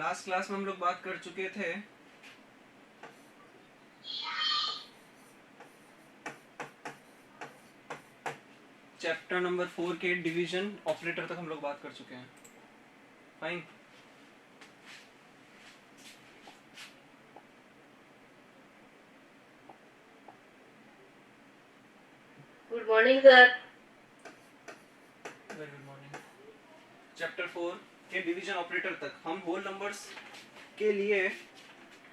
Last class में हम लोग बात कर चुके थे चैप्टर नंबर 4 के डिवीजन ऑपरेटर तक हम लोग बात कर चुके हैं। Fine. Good morning sir. Very good morning. Chapter 4 के डिवीजन ऑपरेटर तक हम होल नंबर्स के लिए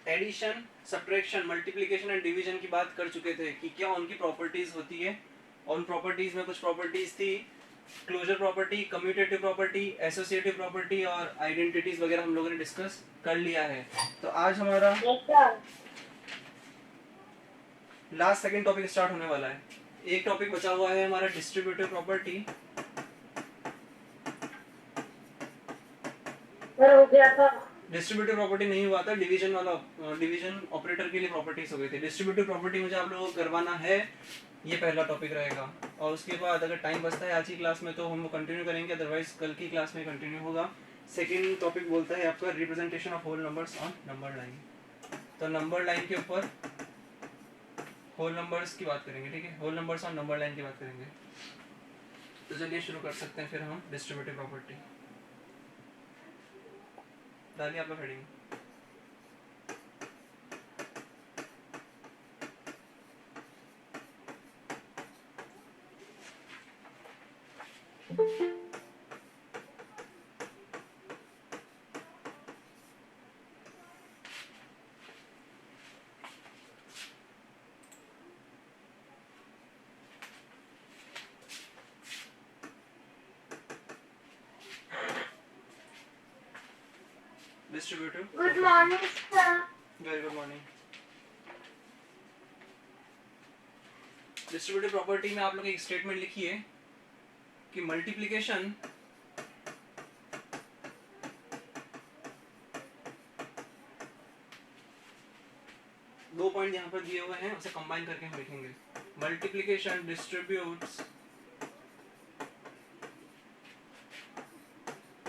addition, subtraction, multiplication and division की बात कर चुके थे कि क्या उनकी प्रॉपर्टीज होती है। और उन प्रॉपर्टीज में कुछ प्रॉपर्टीज थी closure property, commutative property, associative property और आइडेंटिटीज वगैरह हम लोगों ने डिस्कस कर लिया है। तो आज हमारा लास्ट सेकंड टॉपिक स्टार्ट होने वाला है। एक टॉपिक बचा हुआ है हमारा डिस्ट्रीब्यूटिव प्रॉपर्टी। हो गया था। डिस्ट्रीब्यूटिव प्रॉपर्टी नहीं हुआ था, डिवीजन वाला, डिवीजन ऑपरेटर के लिए प्रॉपर्टीज हो गई थी। डिस्ट्रीब्यूटिव प्रॉपर्टी मुझे आप लोगों को करवाना है, ये पहला टॉपिक रहेगा। और उसके बाद अगर टाइम बचता है आज की क्लास में तो हम कंटिन्यू करेंगे, अदरवाइज कल की क्लास में कंटिन्यू होगा। सेकेंड टॉपिक बोलता है आपका representation of whole numbers on number line. तो नंबर लाइन के ऊपर होल नंबर्स की बात करेंगे, ठीक है। Whole numbers on number line की बात करेंगे। तो चलिए शुरू कर सकते हैं फिर हम डिस्ट्रीब्यूटिव प्रॉपर्टी। डालिए आपका heading. Distributive good morning sir. Very good morning. Distributive property में आप लोग एक स्टेटमेंट लिखिए कि मल्टीप्लिकेशन दो पॉइंट यहाँ पर दिए हुए हैं, उसे कंबाइन करके हम लिखेंगे। Multiplication distributes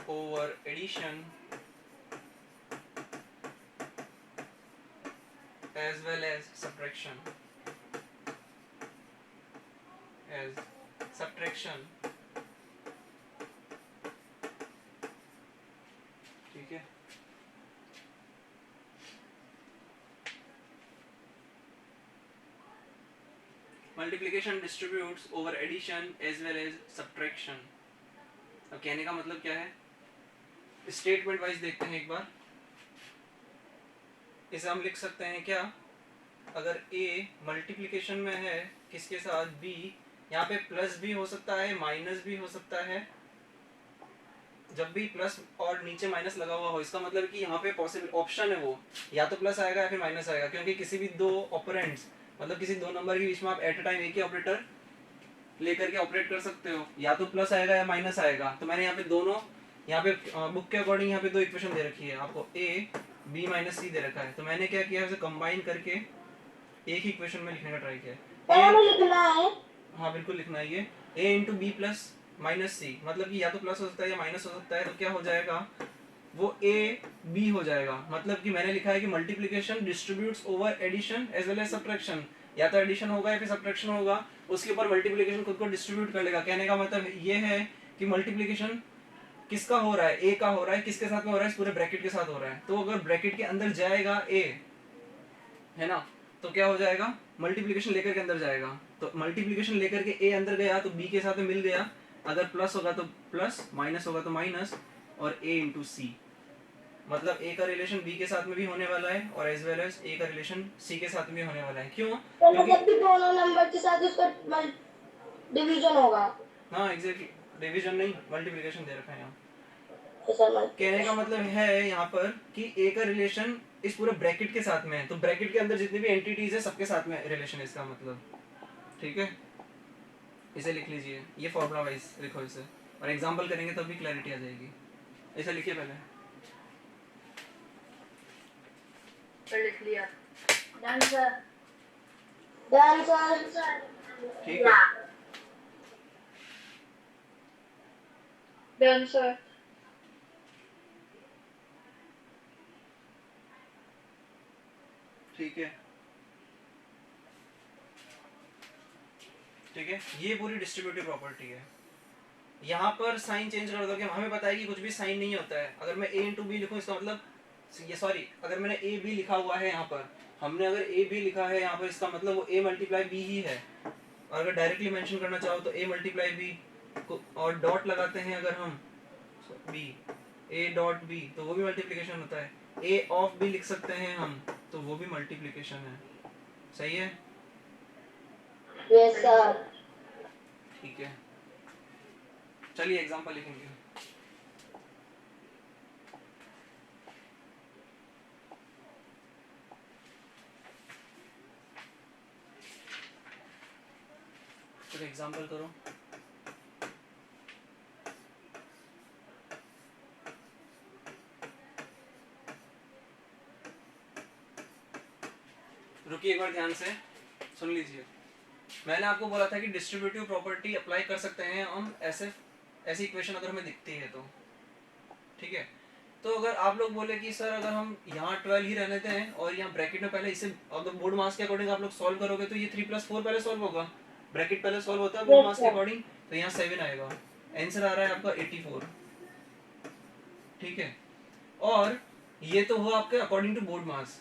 over addition as well as subtraction ठीक है। Multiplication distributes over addition as well as subtraction. अब कहने का मतलब क्या है, स्टेटमेंट वाइज देखते हैं एक बार। इसे हम लिख सकते हैं क्या, अगर a मल्टीप्लिकेशन में है किसके साथ, b, यहाँ पे प्लस भी हो सकता है माइनस भी हो सकता है। जब भी प्लस और नीचे माइनस लगा हुआ हो इसका मतलब कि यहाँ पे पॉसिबल ऑप्शन है, वो या तो प्लस आएगा या फिर माइनस आएगा। क्योंकि किसी भी दो ऑपरेंड्स मतलब किसी दो नंबर के बीच में आप एट अ टाइम एक ही ऑपरेटर लेकर के ऑपरेट कर सकते हो, या तो प्लस आएगा या माइनस आएगा। तो मैंने यहाँ पे दोनों, यहाँ पे बुक के अकॉर्डिंग यहाँ पे दो इक्वेशन दे रखी है आपको, a b माइनस सी दे रखा है। तो मैंने क्या किया, उसे कंबाइन करके एक ही इक्वेशन में लिखने का ट्राई किया। लिखना है। हाँ बिल्कुल लिखना है ये, a into B plus minus C, मतलब कि या तो प्लस हो सकता है या माइनस हो सकता है। तो क्या हो जाएगा, वो a b हो जाएगा। मतलब कि मैंने लिखा है कि multiplication distributes over addition as well as subtraction, या तो एडिशन होगा या फिर सब्ट्रैक्शन होगा, उसके ऊपर मल्टीप्लिकेशन खुद को डिस्ट्रीब्यूट कर लेगा। कहने का मतलब ये है कि मल्टीप्लिकेशन किसका हो रहा है, a का हो रहा है, किसके साथ में हो रहा है, इस पूरे ब्रैकेट के साथ हो रहा है। तो अगर ब्रैकेट के अंदर जाएगा a, है ना, तो क्या हो जाएगा, मल्टीप्लिकेशन लेकर के अंदर जाएगा। तो मल्टीप्लिकेशन लेकर के a अंदर गया तो b के साथ में मिल गया। अगर प्लस होगा तो प्लस, माइनस होगा तो माइनस, और a इंटू सी, मतलब a का रिलेशन b के साथ में भी होने वाला है और एज वेल एज a का रिलेशन c के साथ में भी होने वाला है। क्यों, क्योंकि दोनों नंबर के साथ उसका डिवीजन होगा। हाँ एग्जैक्टली, डिवीजन नहीं मल्टीप्लिकेशन दे रखा है यहाँ। ऐसा कहने का मतलब है यहाँ पर कि a का रिलेशन इस पूरे ब्रैकेट के साथ में है, तो ब्रैकेट के अंदर जितनी भी एंटिटीज है सबके साथ में रिलेशन है इसका मतलब, ठीक है। इसे लिख लीजिए, ये फॉर्मूला वाइज लिखो इसे, और एग्जांपल करेंगे तब भी क्लैरिटी आ जाएगी। इसे लिखिए पहले। लिख लिया। ठीक है, डन सर। ठीक है, ठीक है, ये पूरी डिस्ट्रीब्यूटिव प्रॉपर्टी है। यहाँ पर साइन चेंज कर दोगे, हमें पता है कि कुछ भी साइन नहीं होता है। अगर मैं a इंटू बी लिखूँ इसका मतलब ये, सॉरी, अगर मैंने ए बी लिखा हुआ है यहाँ पर, हमने अगर ए बी लिखा है यहाँ पर, इसका मतलब वो a मल्टीप्लाई बी ही है। और अगर डायरेक्टली मेंशन करना चाहो तो a मल्टीप्लाई बी और डॉट लगाते हैं अगर हम b, a डॉट b, तो वो भी मल्टीप्लिकेशन होता है। a ऑफ b लिख सकते हैं हम, तो वो भी मल्टीप्लिकेशन है। सही है? Yes sir. ठीक है, चलिए एग्जांपल लिखेंगे। तो एग्जांपल करो। रुकिए एक बार ध्यान से सुन लीजिए। मैंने आपको बोला था कि डिस्ट्रीब्यूटिव प्रॉपर्टी अप्लाई कर सकते हैं हम ऐसी इक्वेशन अगर हमें दिखती है तो, ठीक है। तो अगर आप लोग बोले कि सर अगर हम यहाँ 12 ही रहने देते हैं और यहाँ ब्रैकेट में पहले इसे अगर बोर्ड मास के अकॉर्डिंग आप लोग सॉल्व करोगे तो ये 3+4 पहले सॉल्व होगा, ब्रैकेट पहले सॉल्व होता है बोर्ड मास के अकॉर्डिंग, तो यहाँ 7 आएगा। आंसर आ रहा है आपका 84, ठीक है। और ये तो हुआ आपके अकॉर्डिंग टू बोर्ड मास,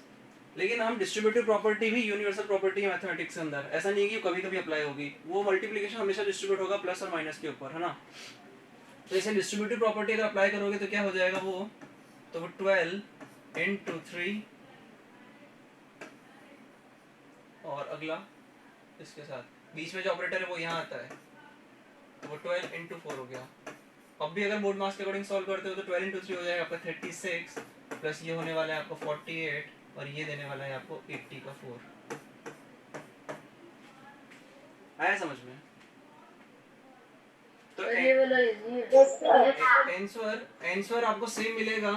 लेकिन हम डिस्ट्रीब्यूटिव प्रॉपर्टी भी यूनिवर्सल प्रॉपर्टी है मैथमेटिक्स के अंदर, ऐसा नहीं है कि कभी कभी अप्लाई होगी। वो मल्टीप्लिकेशन हमेशा डिस्ट्रीब्यूट होगा प्लस और माइनस के ऊपर, है ना। तो इसे डिस्ट्रीब्यूटिव प्रॉपर्टी अगर अप्लाई करोगे तो क्या हो जाएगा वो, तो वो 12 into 3 और अगला इसके साथ बीच में जो ऑपरेटर है वो यहाँ आता है, तो वो 12 into 4 हो गया। अब भी अगर बोर्ड मास के अकॉर्डिंग सॉल्व करते हो तो 12 into 3 हो जाएगा आपका 36 प्लस ये होने वाला है आपको 48 और ये देने वाला है आपको 80 का 4। आया समझ में? तो आंसर आपको सेम मिलेगा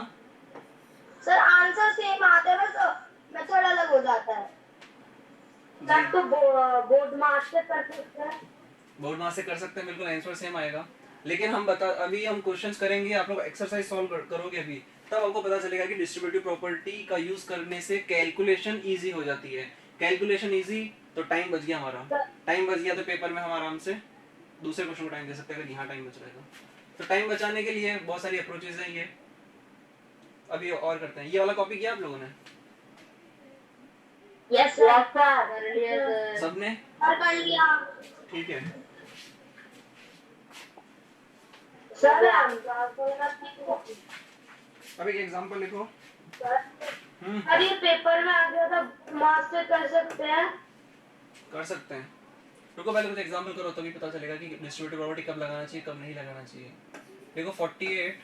सर। आंसर सेम आता है बस मेथड अलग हो जाता है। सर तो बोर्ड मास से कर सकते हैं, बोर्ड मास से कर सकते हैं, बिल्कुल आंसर सेम आएगा। लेकिन हम अभी हम क्वेश्चंस करेंगे, आप लोग एक्सरसाइज सॉल्व करोगे अभी, तब आपको पता चलेगा कि डिस्ट्रीब्यूटिव प्रॉपर्टी का यूज करने से कैलकुलेशन इजी हो जाती है। कैलकुलेशन इजी तो टाइम बच गया हमारा, टाइम बच गया तो पेपर में हम आराम से दूसरे क्वेश्चन को टाइम दे सकते हैं अगर यहाँ टाइम बच रहा है तो टाइम बचाने के लिए बहुत सारी अप्रोचेज हैं ये। अभी और करते हैं, ये वाला कॉपी किया आप लोगों ने? Yes sir. सबने कर लिया। ठीक है। सर अब एक एग्जांपल लिखो। अरे पेपर में आ गया था, मास से कर सकते हैं। कर सकते हैं, रुको पहले कुछ एग्जांपल करो तभी पता चलेगा कि डिस्ट्रीब्यूटिव प्रॉपर्टी कब लगाना चाहिए कब नहीं लगाना चाहिए। देखो 48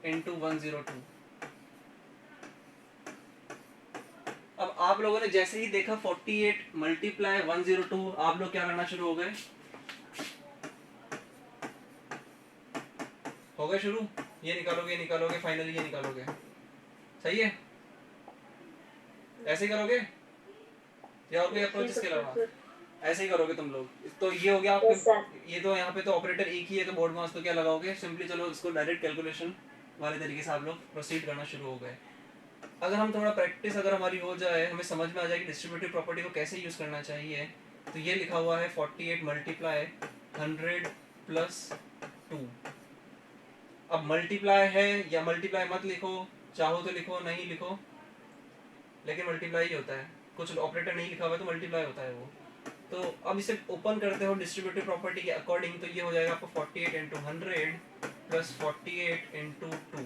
into 102। अब आप लोगों ने जैसे ही देखा 48 मल्टीप्लाई 102, आप लोग क्या करना शुरू हो गए शुरू, ये निकालोगे फाइनली ये निकालोगे। सही है? ऐसे ही करोगे या और कोई अप्रोच इसके अलावा? ऐसे ही करोगे तुम लोग। तो ये हो गया आपके, ये तो यहाँ पे तो ऑपरेटर एक ही है तो बोर्ड मास तो क्या लगाओगे सिंपली, चलो इसको डायरेक्ट कैलकुलेशन वाले तरीके से आप लोग प्रोसीड करना शुरू हो गए। अगर हम थोड़ा प्रैक्टिस अगर हमारी हो जाए, हमें समझ में आ जाए कि डिस्ट्रीब्यूटिव प्रॉपर्टी को कैसे यूज करना चाहिए, तो ये लिखा हुआ है 48 मल्टीप्लाई 100 प्लस 2। अब मल्टीप्लाई है या मल्टीप्लाई मत लिखो, चाहो तो लिखो नहीं लिखो, लेकिन मल्टीप्लाई ही होता है। कुछ ऑपरेटर नहीं लिखा हुआ तो मल्टीप्लाई होता है वो। तो अब इसे ओपन करते हो डिस्ट्रीब्यूटिव प्रॉपर्टी के अकॉर्डिंग, तो ये हो जाएगा आपको 48 into 100 प्लस 48 into 2।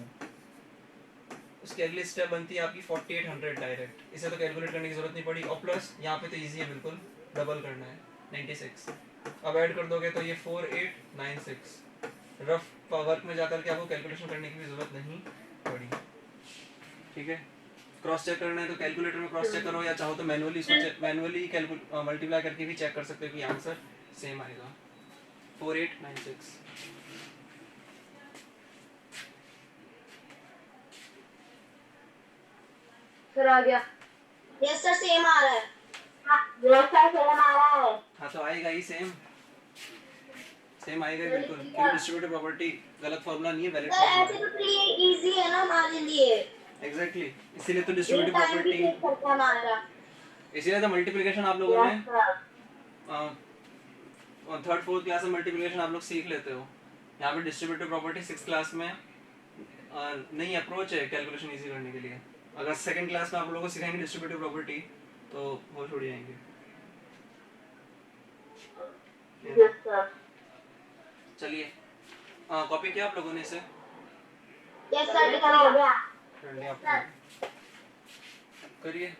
उसकी अगली स्टेप बनती है आपकी 4800 डायरेक्ट, इसे तो कैलकुलेट करने की जरूरत नहीं पड़ी। और प्लस यहाँ पे तो इजी है बिल्कुल, डबल करना है 96। अब ऐड कर दोगे तो ये 4896। रफ वर्क में जाकर के आपको कैलकुलेशन करने की भी जरूरत नहीं पड़ी। ठीक है, क्रॉस चेक करना है तो कैलकुलेटर में क्रॉस चेक करो, या चाहो तो मैनुअली मल्टीप्लाई करके भी चेक कर सकते हो कि आंसर सेम आएगा 4896। फिर आ गया। यस सर सेम आ रहा है। यस सर सेम आ रहा है। हाँ तो आएगा ही सेम आएगा बिल्कुल, क्योंकि डिस्ट्रीब्यूटिव प्रॉपर्टी गलत फॉर्मूला नहीं है, वैलिड सर ऐसे तो प्री इजी है ना हमारे लिए। एग्जैक्टली इसीलिए तो ये डिस्ट्रीब्यूटिव टाइम भी प्रॉपर्टी, सेव करता हमारा। इसीलिए तो मल्टीप्लिकेशन आप लोगों ने यस सर। और थर्ड फोर्थ क्लास में मल्टीप्लिकेशन आप लोग सीख लेते हो। यहाँ पे डिस्ट्रीब्यूटिव प्रॉपर्टी 6th क्लास में नई अप्रोच है कैलकुलेशन इजी करने के लिए। अगर सेकंड क्लास में आप लोगों को सिखाएंगे डिस्ट्रीब्यूटिव प्रॉपर्टी तो वो छोड़ जाएंगे। Yes sir. चलिए कॉपी किया आप लोगों ने इसे? यस सर, लिखा हो गया। कर लिया आप लोगों ने? करिए।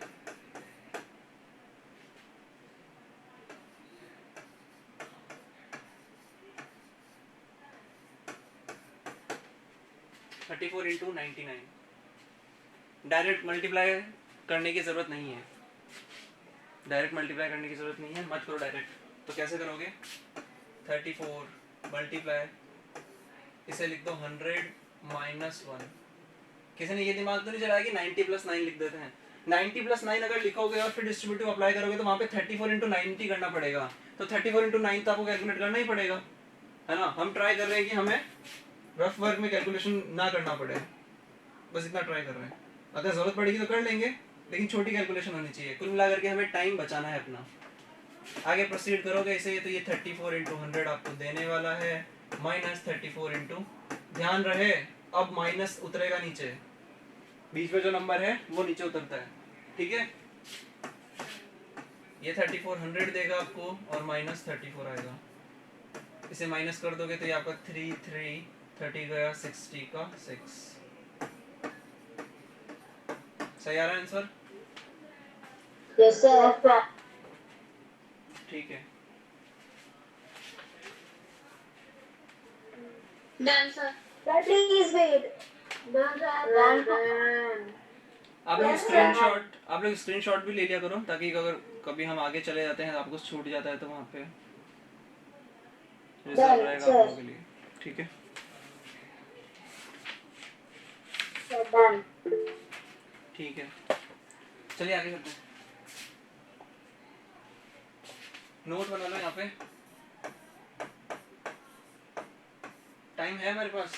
Thirty four into 99 direct multiply करने की जरूरत नहीं है, डायरेक्ट मल्टीप्लाई करने की जरूरत नहीं है, मत करो डायरेक्ट। तो कैसे करोगे? 34 मल्टीप्लाई, इसे लिख दो 100 माइनस 1। किसी ने ये दिमाग तो नहीं चलाया कि 90 प्लस 9 लिख देते हैं? 90 प्लस 9 अगर लिखोगे और फिर डिस्ट्रीब्यूटिव अप्लाई करोगे तो वहाँ पे 34 इंटू 90 करना पड़ेगा। तो 34 इंटू 9 तो आपको कैलकुलेट करना ही पड़ेगा, है ना। हम ट्राई कर रहे हैं कि हमें रफ वर्क में कैलकुलेशन ना करना पड़े, बस इतना ट्राई कर रहे हैं। अगर जरूरत पड़ेगी तो कर लेंगे, लेकिन छोटी कैलकुलेशन होनी चाहिए। कुल मिला करके हमें टाइम बचाना है अपना। आगे प्रोसीड करोगे इसे तो ये 34 इंटू 100 आपको देने वाला है, माइनस 34 इंटू, ध्यान रहे अब माइनस उतरेगा नीचे, बीच में जो नंबर है वो नीचे उतरता है, ठीक है। ये 3400 देगा आपको और माइनस 34 आएगा। इसे माइनस कर दोगे तो ये आपका 3 3 30 गया 60 का 6। सही आ रहा है आंसर? Yes sir. ठीक है। Done sir. Sir please wait. Done sir. आप लोग स्क्रीनशॉट भी ले लिया करो, ताकि अगर कभी हम आगे चले जाते हैं आपको छूट जाता है तो वहाँ पे रिजर्व रहेगा आप लोगों के लिए, ठीक है। डन। ठीक है, चलिए आगे करते हैं। नोट बना लो यहाँ पे, टाइम है हमारे पास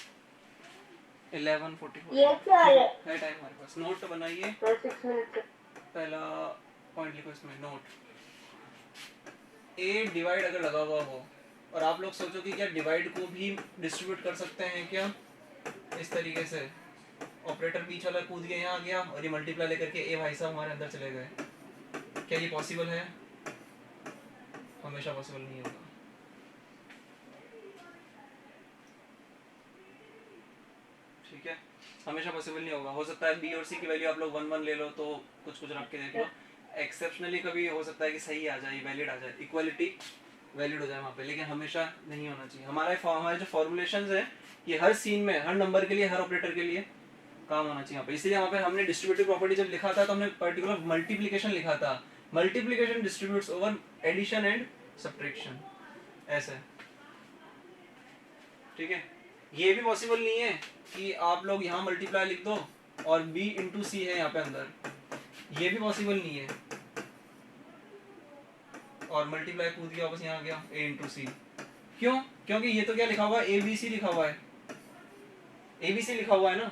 11:44 ये क्या है? टाइम हमारे पास। नोट तो बनाइए, 6 मिनट। पहला पॉइंट लिखो इसमें, नोट। ए डिवाइड अगर लगा हुआ हो और आप लोग सोचो कि क्या डिवाइड को भी डिस्ट्रीब्यूट कर सकते हैं क्या, इस तरीके से ऑपरेटर बीच वाला कूद के यहाँ आ गया और ये मल्टीप्लाई लेकर के ए भाई साहब हमारे अंदर चले गए, क्या ये पॉसिबल है? हमेशा पॉसिबल नहीं होगा। ठीक है, हमेशा पॉसिबल नहीं होगा। हो सकता है बी और सी की वैल्यू आप लोग 1 1 ले लो तो कुछ रख के देख लो, एक्सेप्शनली कभी हो सकता है कि सही आ जाए, वैलिड आ जाए, इक्वालिटी वैलिड हो जाए वहाँ पे, लेकिन हमेशा नहीं होना चाहिए। हमारे जो फॉर्मुलेशंस है ये हर सीन में, हर नंबर के लिए, हर ऑपरेटर के लिए काम होना चाहिए यहाँ पे। इसलिए यहाँ पे हमने डिस्ट्रीब्यूटिव प्रॉपर्टी जब लिखा था तो हमने पर्टिकुलर मल्टीप्लिकेशन लिखा था, multiplication distributes over addition and subtraction, ऐसे, ठीक है। ये भी पॉसिबल नहीं है कि आप लोग यहाँ मल्टीप्लाई लिख दो और b इंटू सी है यहाँ पे अंदर, ये भी पॉसिबल नहीं है। और मल्टीप्लाई कूद गया वापस यहाँ आ गया a इंटू सी, क्यों? क्योंकि ये तो क्या लिखा हुआ है, ए बी सी लिखा हुआ है, ए बी सी लिखा हुआ है ना।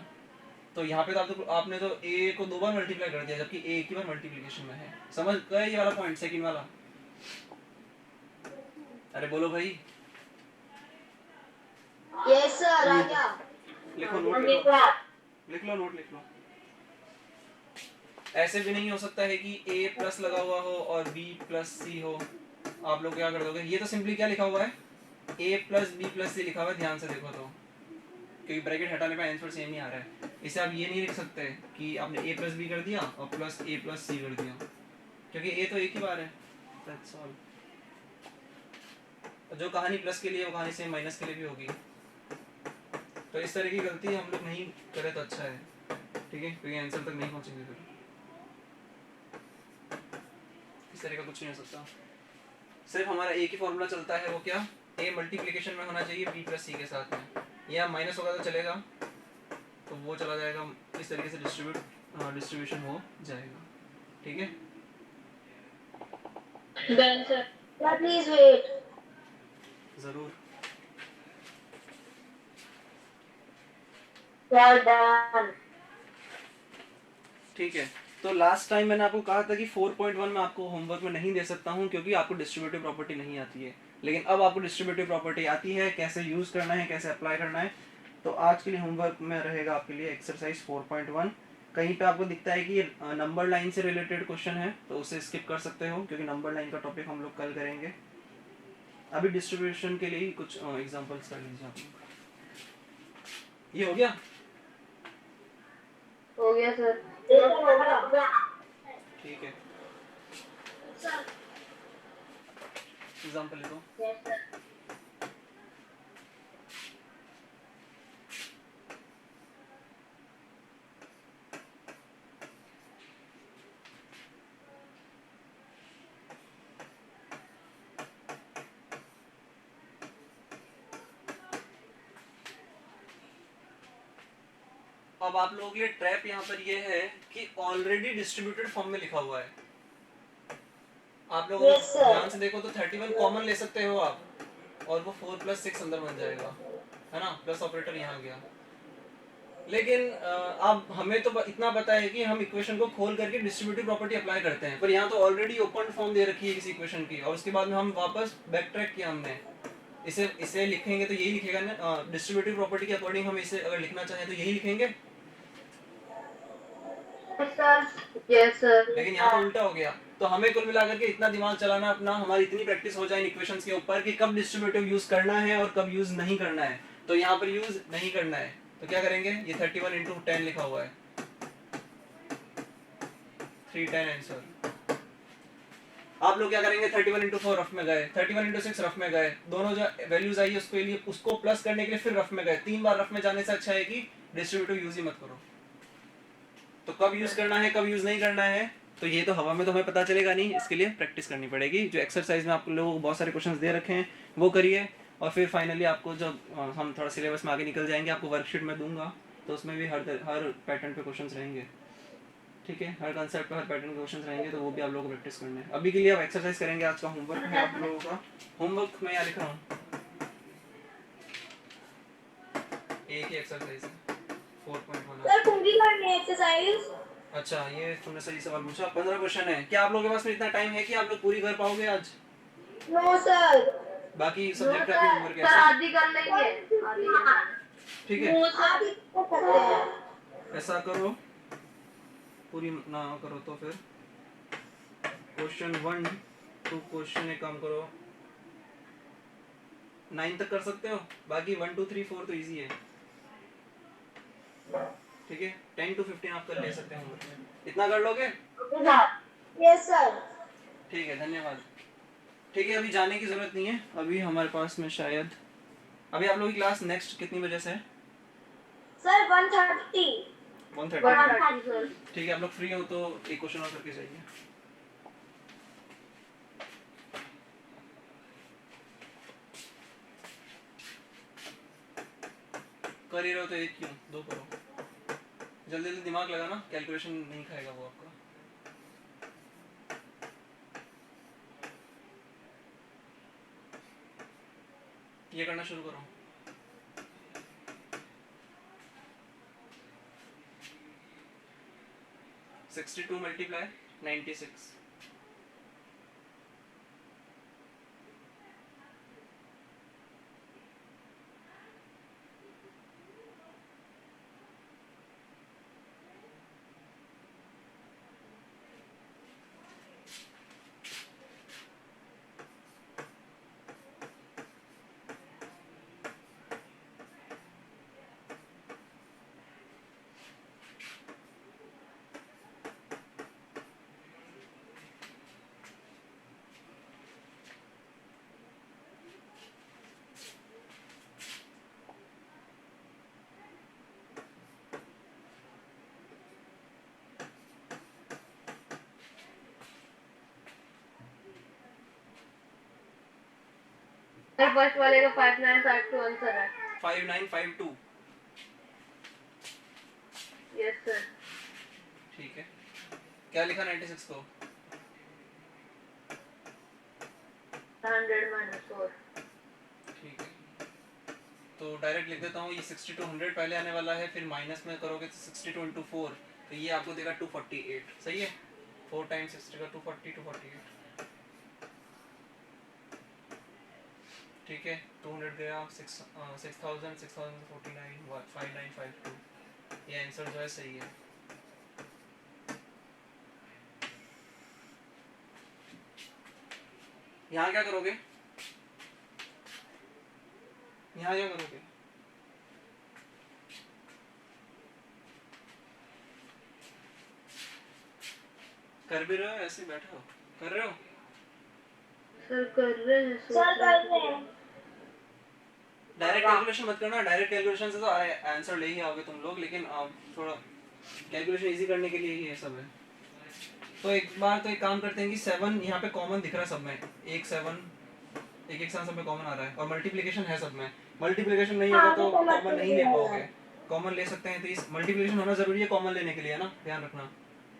तो यहाँ पे तो आपने तो a को 2 बार मल्टीप्लाई कर दिया, जबकि a एक ही बार मल्टीप्लिकेशन में है। समझ गए ये वाला पॉइंट, सेकंड वाला? अरे बोलो भाई। यस सर, आ गया। लिखो नोट, लिख लो नोट लिख लो। ऐसे भी नहीं हो सकता है कि a प्लस लगा हुआ हो और b प्लस सी हो। आप लोग क्या कर दोगे, ये तो सिंपली क्या लिखा हुआ है, a प्लस बी प्लस सी लिखा हुआ है, ध्यान से देखो तो, क्योंकि ब्रैकेट हटाने पे आंसर सेम ही आ रहा है। इसे आप ये नहीं लिख सकते कि आपने a प्लस बी कर दिया और प्लस a प्लस सी कर दिया, क्योंकि a तो एक ही बार है, दैट्स ऑल। जो कहानी प्लस के लिए वो कहानी सेम माइनस के लिए भी होगी। तो इस तरह की गलती हम लोग नहीं करें तो अच्छा है, ठीक है, क्योंकि आंसर तक नहीं पहुंचेंगे फिर। इस तरह का कुछ नहीं हो सकता, सिर्फ हमारा एक ही फॉर्मूला चलता है, वो क्या, a मल्टीप्लिकेशन में होना चाहिए b प्लस सी के साथ में, या माइनस होगा तो चलेगा, तो वो चला जाएगा, इस तरीके से डिस्ट्रीब्यूशन हो जाएगा, ठीक है। Done sir. Please wait. जरूर। Well done. ठीक है, तो लास्ट टाइम मैंने आपको कहा था कि 4.1 में आपको होमवर्क में नहीं दे सकता हूँ क्योंकि आपको डिस्ट्रीब्यूटिव प्रॉपर्टी नहीं आती है, लेकिन अब आपको डिस्ट्रीब्यूटिव प्रॉपर्टी आती है, कैसे यूज करना है, कैसे अप्लाई करना है। तो आज के लिए होमवर्क में रहेगा आपके लिए एक्सरसाइज 4.1। कहीं पे आपको दिखता है कि ये नंबर लाइन से रिलेटेड क्वेश्चन है तो उसे स्किप कर सकते हो क्योंकि नंबर लाइन का टॉपिक हम लोग कल करेंगे। अभी डिस्ट्रीब्यूशन के लिए कुछ एग्जांपल्स कर लीजिए आप लोग। ये हो गया? हो गया सर। ठीक है, एग्जांपल लिखो। अब आप लोगों के लिए ट्रैप यहाँ पर ये है कि ऑलरेडी डिस्ट्रीब्यूटेड फॉर्म में लिखा हुआ है। आप लोग Yes, sir. ध्यान से देखो तो 31 कॉमन ले सकते हो आप और वो 4 + 6 अंदर बन जाएगा, है ना, प्लस ऑपरेटर यहाँ गया। लेकिन अब हमें तो इतना पता है कि हम इक्वेशन को खोल करके डिस्ट्रीब्यूटिव प्रॉपर्टी अप्लाई करते हैं, पर यहाँ तो ऑलरेडी ओपन फॉर्म दे रखी है किसी इक्वेशन की और उसके बाद में हम वापस बैक ट्रैक किया हमने। इसे लिखेंगे तो यही लिखेगा ना, डिस्ट्रीब्यूटिव प्रॉपर्टी के अकॉर्डिंग हम इसे अगर लिखना चाहें तो यही लिखेंगे। Yes sir. लेकिन यहाँ तो उल्टा हो गया, तो हमें कुल मिलाकर के इतना दिमाग चलाना अपना, हमारी इतनी प्रैक्टिस हो जाए इन इक्वेशंस के ऊपर कि कब डिस्ट्रीब्यूटिव यूज करना है और कब यूज नहीं करना है। तो यहाँ पर यूज नहीं करना है तो क्या करेंगे, ये 31 × 10 लिखा हुआ है, 310 आंसर। आप लोग क्या करेंगे, 31 × 4 रफ में गए, 31 × 6 रफ में गए, दोनों जो वैल्यूज आई उसके लिए उसको प्लस करने के लिए फिर रफ में गए। 3 बार रफ में जाने से अच्छा है कि डिस्ट्रीब्यूटिव यूज ही मत करो। तो कब यूज करना है कब यूज नहीं करना है तो ये तो हवा में तो हमें पता चलेगा नहीं, इसके लिए प्रैक्टिस करनी पड़ेगी। जो एक्सरसाइज में आप लोगों को बहुत सारे क्वेश्चंस दे रखे हैं वो करिए और फिर फाइनली आपको जब हम थोड़ा सिलेबस में आगे निकल जाएंगे आपको वर्कशीट में दूंगा तो उसमें भी हर पैटर्न पे क्वेश्चंस रहेंगे। ठीक है, हर कंसेप्ट पे हर पैटर्न के क्वेश्चन रहेंगे तो वो भी आप लोगों को प्रैक्टिस करना है। अभी के लिए आप एक्सरसाइज करेंगे, आज का होमवर्क है आप लोगों का। होमवर्क में यहाँ लिख रहा हूँ, एक ही एक्सरसाइज है 4.1। सर पूरी करनी है एक्सरसाइज। अच्छा, ये तुमने सही सवाल पूछा। 15 क्वेश्चन है। क्या आप लोगों के पास में इतना टाइम है कि आप लोग पूरी कर पाओगे आज? No sir. बाकी सब्जेक्ट का भी होमवर्क है सर आधी कर लेंगे। ठीक है, नो सर। ऐसा करो, पूरी ना करो तो फिर क्वेश्चन 1 टू क्वेश्चन एक काम करो 9 तक कर सकते हो, बाकी 1 2 3 4 तो इजी है। ठीक है, 10 to 15 आप कर ले सकते हैं होमवर्क में। इतना कर लोगे? Yes sir. ठीक है, धन्यवाद। ठीक है, अभी जाने की जरूरत नहीं है, अभी हमारे पास में शायद अभी आप लोगों की क्लास नेक्स्ट कितनी बजे से है? सर 1:30। 1:30। ठीक है, आप लोग फ्री हो तो एक क्वेश्चन और करके जाइए। कर ही रहे हो तो एक क्यों, 2 करो, जल्दी जल्दी दिमाग लगाना, कैलकुलेशन नहीं खाएगा वो आपका। ये करना शुरू करो। सिक्सटी 2 × 96। फर्स्ट वाले का 5952 आंसर है। 5952। Yes sir. ठीक है, क्या लिखा 96 को? 100 - 4। ठीक है, तो डायरेक्ट लिख देता हूँ, ये 60 to 100 पहले आने वाला है, फिर माइनस में करोगे तो 62 × 4, तो ये आपको देगा 248, सही है। 4 टाइम्स 60 का 240 248, ठीक है। 200 गया 6000 6049 5952, ये आंसर जो है सही है। यहाँ क्या करोगे, यहाँ क्या करोगे, कर भी रहे हो ऐसे बैठे हो, कर रहे हो? सर कर रहे हैं सर कर रहे हैं। डायरेक्ट कैलकुलेशन मत करना, डायरेक्ट कैलकुलेशन से तो आंसर ले ही आओगे तुम लोग, लेकिन थोड़ा कैलकुलेशन इजी करने के लिए ही ये सब है। तो एक बार तो एक काम करते हैं कि 7 यहाँ पे कॉमन दिख रहा है सब में, एक 7 एक साथ सब में कॉमन आ रहा है, और मल्टीप्लिकेशन है सब में। मल्टीप्लिकेशन नहीं होगा तो कॉमन नहीं ले पाओगे, कॉमन ले सकते हैं तो इस मल्टीप्लिकेशन होना जरूरी है कॉमन लेने के लिए, है ना, ध्यान रखना।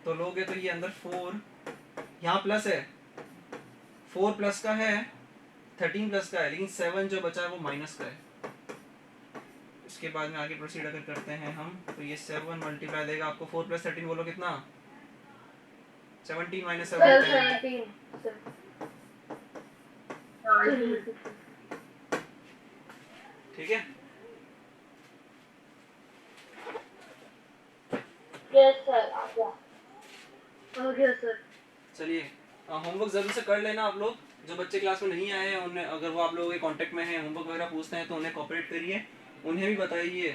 तो लोगे तो ये अंदर 4, यहाँ प्लस है, 4 प्लस का है, 13 प्लस का है, लेकिन 7 जो बचा है वो माइनस का है। इसके बाद में आगे प्रोसीड अगर करते हैं हम, तो ये 7 मल्टीप्लाई देगा आपको 4 प्लस 13, बोलो कितना, 17 माइनस 7 17 ठीक है। यस सर आ गया। हो गया सर। चलिए होमवर्क जरूर से कर लेना आप लोग, जो बच्चे क्लास में नहीं आए हैं उन्हें, अगर वो आप लोगों के कांटेक्ट में हैं, होमवर्क वगैरह पूछते हैं तो उन्हें कोऑपरेट करिए, उन्हें भी बताइए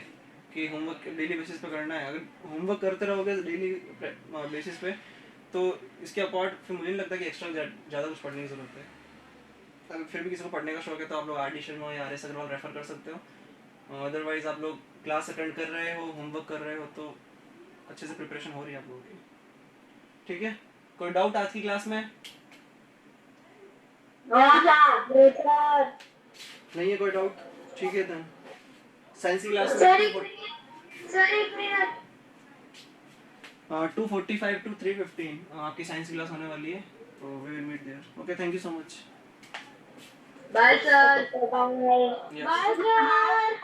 कि होमवर्क डेली बेसिस पे करना है। अगर होमवर्क करते रहोगे डेली बेसिस पे तो इसके अपार्ट फिर मुझे नहीं लगता कि एक्स्ट्रा ज़्यादा कुछ पढ़ने की ज़रूरत है। अगर फिर भी किसी को पढ़ने का शौक है तो आप लोग आर डी शर्मा या आर एस अग्रवाल रेफर कर सकते हो। अदरवाइज आप लोग क्लास अटेंड कर रहे हो, होमवर्क कर रहे हो, तो अच्छे से प्रिपरेशन हो रही है आप लोगों की, ठीक है। कोई डाउट आज की क्लास में? सर नहीं है कोई डाउट, ठीक है। देन साइंस की क्लास सर में एक मिनट 245 to 315 आपकी साइंस की क्लास होने वाली है, तो we will meet there. Okay, thank you so much. Bye sir. Bye Yes. Bye sir.